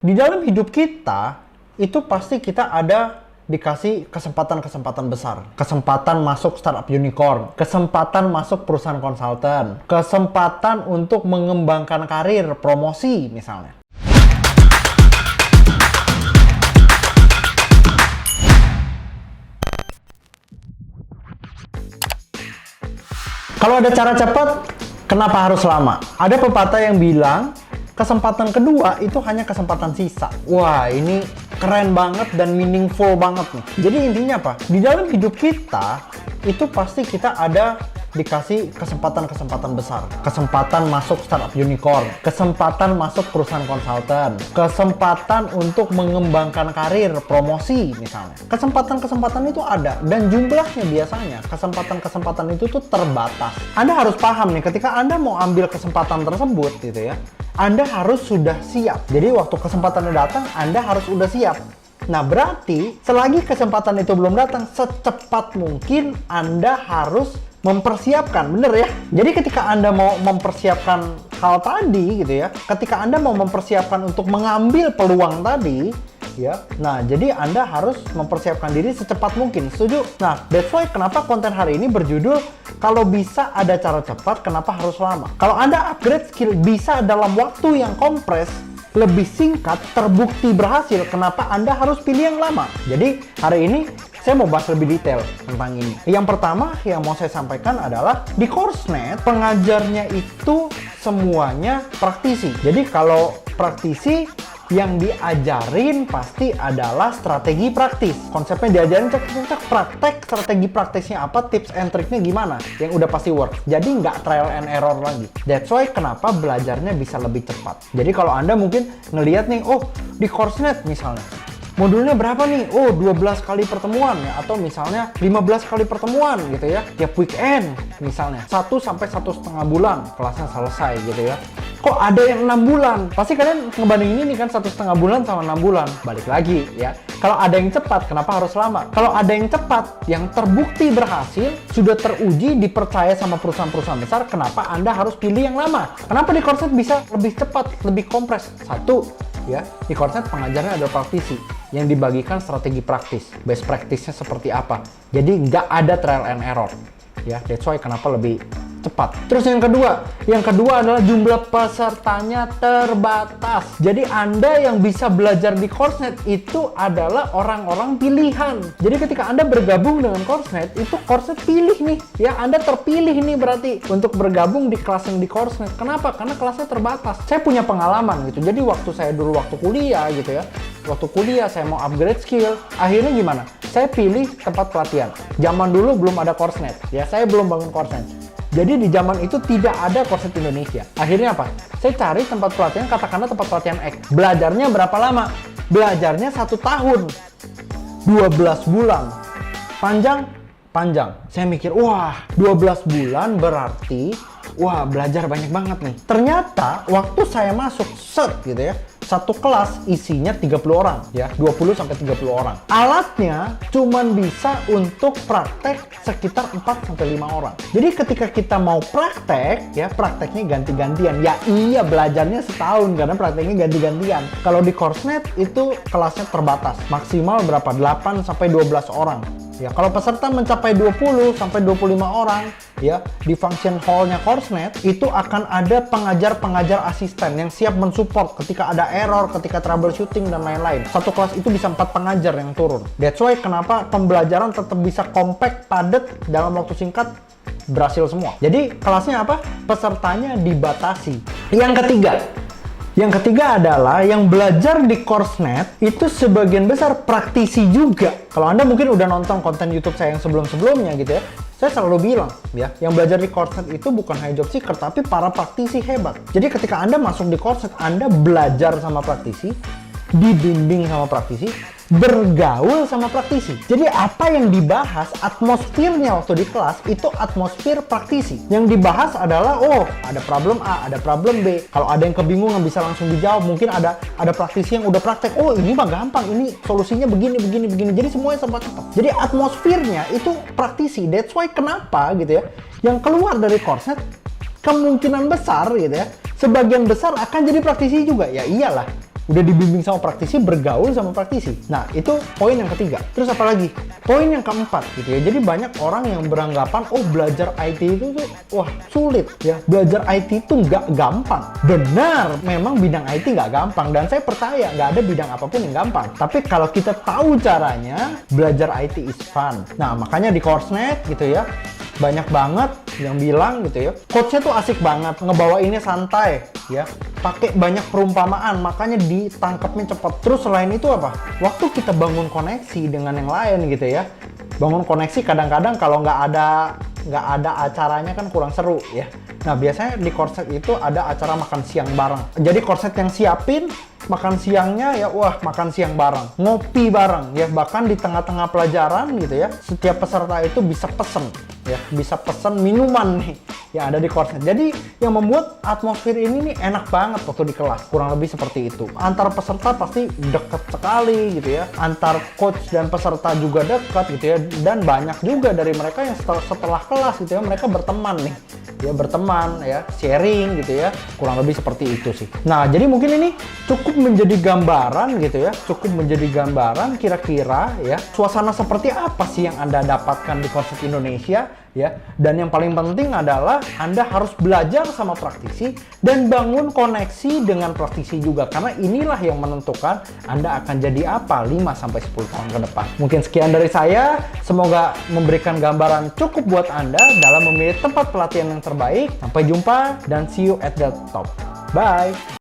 Di dalam hidup kita, itu pasti kita ada dikasih kesempatan-kesempatan besar. Kesempatan masuk startup unicorn, kesempatan masuk perusahaan konsultan, kesempatan untuk mengembangkan karir, promosi misalnya. Kalau ada cara cepat, kenapa harus lama? Ada pepatah yang bilang, kesempatan kedua itu hanya kesempatan sisa. Wah, ini keren banget dan meaningful banget nih. Jadi intinya apa? Di dalam hidup kita, itu pasti kita ada dikasih kesempatan-kesempatan besar. Kesempatan masuk startup unicorn, kesempatan masuk perusahaan konsultan, kesempatan untuk mengembangkan karir, promosi misalnya. Kesempatan-kesempatan itu ada dan jumlahnya biasanya kesempatan-kesempatan itu tuh terbatas. Anda harus paham nih, ketika Anda mau ambil kesempatan tersebut gitu ya, Anda harus sudah siap. Jadi waktu kesempatannya datang, Anda harus sudah siap. Nah, berarti selagi kesempatan itu belum datang, secepat mungkin Anda harus mempersiapkan, bener ya? Jadi ketika Anda mau mempersiapkan hal tadi gitu ya, ketika Anda mau mempersiapkan untuk mengambil peluang tadi, ya, nah jadi Anda harus mempersiapkan diri secepat mungkin, setuju? Nah, that's why kenapa konten hari ini berjudul, kalau bisa ada cara cepat, kenapa harus lama? Kalau Anda upgrade skill bisa dalam waktu yang kompres, lebih singkat, terbukti berhasil, kenapa Anda harus pilih yang lama? Jadi hari ini saya mau bahas lebih detail tentang ini. Yang pertama yang mau saya sampaikan adalah di Coursenet, pengajarnya itu semuanya praktisi. Jadi kalau praktisi, yang diajarin pasti adalah strategi praktis. Konsepnya diajarin cek praktek, strategi praktisnya apa, tips and triknya gimana, yang udah pasti work. Jadi nggak trial and error lagi. That's why kenapa belajarnya bisa lebih cepat. Jadi kalau Anda mungkin ngelihat nih, oh di Coursenet misalnya, modulnya berapa nih? Oh, 12 kali pertemuan ya, atau misalnya 15 kali pertemuan gitu ya, tiap weekend misalnya. 1 sampai 1,5 bulan kelasnya selesai gitu ya. Kok ada yang 6 bulan? Pasti kalian ngebandingin ini kan, 1,5 bulan sama 6 bulan. Balik lagi ya. Kalau ada yang cepat, kenapa harus lama? Kalau ada yang cepat, yang terbukti berhasil, sudah teruji, dipercaya sama perusahaan-perusahaan besar, kenapa Anda harus pilih yang lama? Kenapa di Coursenet bisa lebih cepat, lebih kompres? Satu, ya, di Coursenet pengajarnya adalah praktisi yang dibagikan strategi praktis, best practice-nya seperti apa. Jadi nggak ada trial and error. Ya, that's why kenapa lebih cepat. Terus yang kedua adalah jumlah pesertanya terbatas. Jadi Anda yang bisa belajar di Coursenet itu adalah orang-orang pilihan. Jadi ketika Anda bergabung dengan Coursenet, itu Coursenet pilih nih. Ya, Anda terpilih nih berarti untuk bergabung di kelas yang di Coursenet. Kenapa? Karena kelasnya terbatas. Saya punya pengalaman gitu. Jadi waktu saya dulu waktu kuliah gitu ya. Waktu kuliah saya mau upgrade skill. Akhirnya gimana? Saya pilih tempat pelatihan. Zaman dulu belum ada Coursenet. Ya, saya belum bangun Coursenet. Jadi di zaman itu tidak ada Coursenet Indonesia. Akhirnya apa? Saya cari tempat pelatihan, katakanlah tempat pelatihan X. Belajarnya berapa lama? Belajarnya 1 tahun. 12 bulan. Panjang? Panjang. Saya mikir, wah 12 bulan berarti, wah belajar banyak banget nih. Ternyata waktu saya masuk set gitu ya, satu kelas isinya 30 orang ya, 20 sampai 30 orang. Alatnya cuman bisa untuk praktek sekitar 4 sampai 5 orang. Jadi ketika kita mau praktek ya, prakteknya ganti-gantian. Ya iya, belajarnya setahun karena prakteknya ganti-gantian. Kalau di Coursenet itu kelasnya terbatas. Maksimal berapa? 8 sampai 12 orang. Ya, kalau peserta mencapai 20 sampai 25 orang ya, di function hall-nya Coursenet itu akan ada pengajar-pengajar asisten yang siap mensupport ketika ada error, ketika troubleshooting dan lain-lain. Satu kelas itu bisa 4 pengajar yang turun. That's why kenapa pembelajaran tetap bisa compact, padat, dalam waktu singkat berhasil semua. Jadi kelasnya apa? Pesertanya dibatasi. Yang ketiga adalah yang belajar di Coursenet itu sebagian besar praktisi juga. Kalau Anda mungkin udah nonton konten YouTube saya yang sebelum-sebelumnya gitu ya, saya selalu bilang ya, yang belajar di Coursenet itu bukan hanya job seeker, tapi para praktisi hebat. Jadi ketika Anda masuk di Coursenet, Anda belajar sama praktisi, dibimbing sama praktisi, bergaul sama praktisi. Jadi apa yang dibahas, atmosfernya waktu di kelas itu atmosfer praktisi. Yang dibahas adalah, oh ada problem A, ada problem B. Kalau ada yang kebingungan bisa langsung dijawab. Mungkin ada praktisi yang udah praktek, oh ini mah gampang, ini solusinya begini. Jadi semuanya serba cepat. Jadi atmosfernya itu praktisi. That's why kenapa gitu ya, yang keluar dari Coursenet kemungkinan besar gitu ya, sebagian besar akan jadi praktisi juga. Ya iyalah. udah dibimbing sama praktisi, bergaul sama praktisi. Nah, itu poin yang ketiga. Terus apa lagi? Poin yang keempat gitu ya. Jadi banyak orang yang beranggapan, oh belajar IT itu tuh, wah sulit ya. Belajar IT itu nggak gampang. Benar, memang bidang IT nggak gampang. Dan saya percaya nggak ada bidang apapun yang gampang. Tapi kalau kita tahu caranya, belajar IT is fun. Nah, makanya di Coursenet gitu ya, banyak banget yang bilang gitu ya, coachnya tuh asik banget, ngebawainnya santai ya, pakai banyak perumpamaan, makanya ditangkapnya cepat. Terus selain itu apa? Waktu kita bangun koneksi dengan yang lain gitu ya, bangun koneksi kadang-kadang kalau nggak ada acaranya kan kurang seru ya. Nah, biasanya di Coursenet itu ada acara makan siang bareng. Jadi Coursenet yang siapin makan siangnya ya, wah makan siang bareng, ngopi bareng ya, bahkan di tengah-tengah pelajaran gitu ya, setiap peserta itu bisa pesen ya, bisa pesen minuman nih yang ada di Coursenet. Jadi yang membuat atmosfer ini nih enak banget waktu di kelas, kurang lebih seperti itu. Antar peserta pasti deket sekali gitu ya, antar coach dan peserta juga dekat gitu ya, dan banyak juga dari mereka yang setelah kelas gitu ya, mereka berteman nih ya, berteman ya, sharing gitu ya, kurang lebih seperti itu sih. Nah, jadi mungkin ini cukup menjadi gambaran gitu ya, cukup menjadi gambaran kira-kira ya, suasana seperti apa sih yang Anda dapatkan di Coursenet Indonesia ya. Dan yang paling penting adalah Anda harus belajar sama praktisi dan bangun koneksi dengan praktisi juga, karena inilah yang menentukan Anda akan jadi apa 5-10 tahun ke depan. Mungkin sekian dari saya, semoga memberikan gambaran cukup buat Anda dalam memilih tempat pelatihan yang terbaik. Sampai jumpa dan see you at the top. Bye.